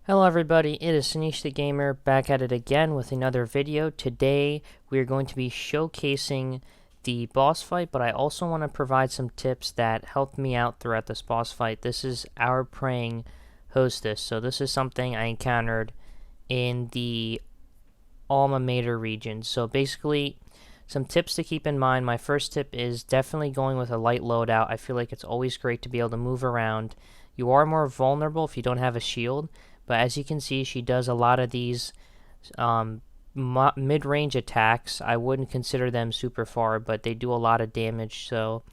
Hello everybody, it is Sanish the Gamer back at it again with another video. Today we are going to be showcasing the boss fight, but I also want to provide some tips that helped me out throughout this boss fight. This is our praying Hostess, so this is something I encountered in the Alma Mater region. So basically, some tips to keep in mind. My first tip is definitely going with a light loadout. I feel like it's always great to be able to move around. You are more vulnerable if you don't have a shield, but as you can see, she does a lot of these mid-range attacks. I wouldn't consider them super far, but they do a lot of damage. So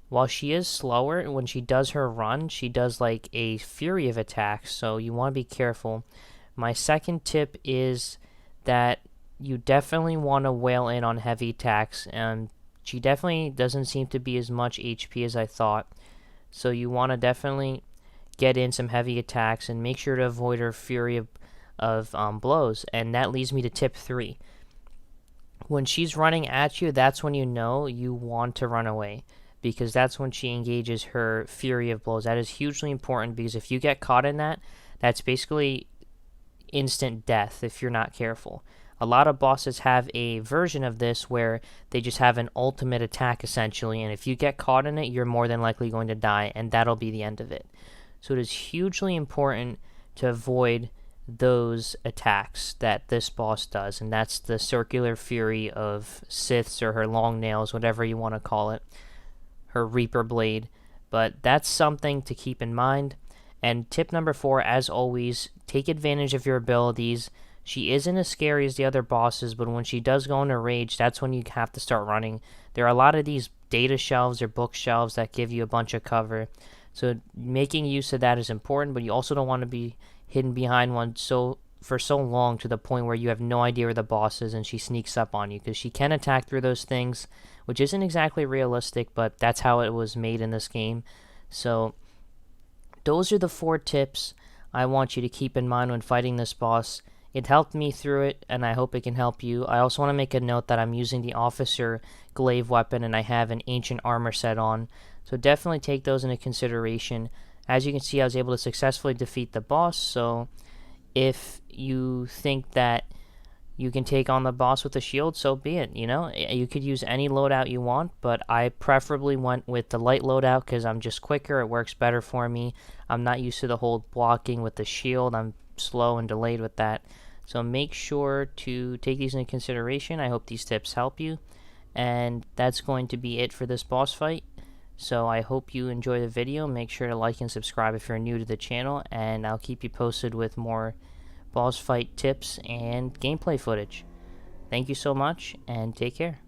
while she is slower, when she does her run, she does like a fury of attacks, so you want to be careful. My second tip is that you definitely want to wail in on heavy attacks, and she definitely doesn't seem to be as much HP as I thought. So you want to definitely get in some heavy attacks and make sure to avoid her fury of blows. And that leads me to tip 3. When she's running at you, that's when you know you want to run away, because that's when she engages her fury of blows. That is hugely important, because if you get caught in that, that's basically instant death if you're not careful. A lot of bosses have a version of this where they just have an ultimate attack essentially, and if you get caught in it, you're more than likely going to die, and that'll be the end of it. So it is hugely important to avoid those attacks that this boss does, and that's the circular fury of Siths, or her long nails, whatever you want to call it, her Reaper blade. But that's something to keep in mind. And tip number 4, as always, take advantage of your abilities. She isn't as scary as the other bosses, but when she does go into rage, that's when you have to start running. There are a lot of these data shelves or bookshelves that give you a bunch of cover. So making use of that is important, but you also don't want to be hidden behind one for so long to the point where you have no idea where the boss is and she sneaks up on you, because she can attack through those things, which isn't exactly realistic, but that's how it was made in this game. So those are the 4 tips I want you to keep in mind when fighting this boss. It helped me through it, and I hope it can help you. I also want to make a note that I'm using the Officer Glaive weapon, and I have an Ancient Armor set on. So definitely take those into consideration. As you can see, I was able to successfully defeat the boss, so if you think that you can take on the boss with a shield, so be it. You know, you could use any loadout you want, but I preferably went with the light loadout because I'm just quicker. It works better for me. I'm not used to the whole blocking with the shield. I'm slow and delayed with that. So make sure to take these into consideration. I hope these tips help you. And that's going to be it for this boss fight. So I hope you enjoy the video. Make sure to like and subscribe if you're new to the channel, and I'll keep you posted with more boss fight tips and gameplay footage. Thank you so much, and take care.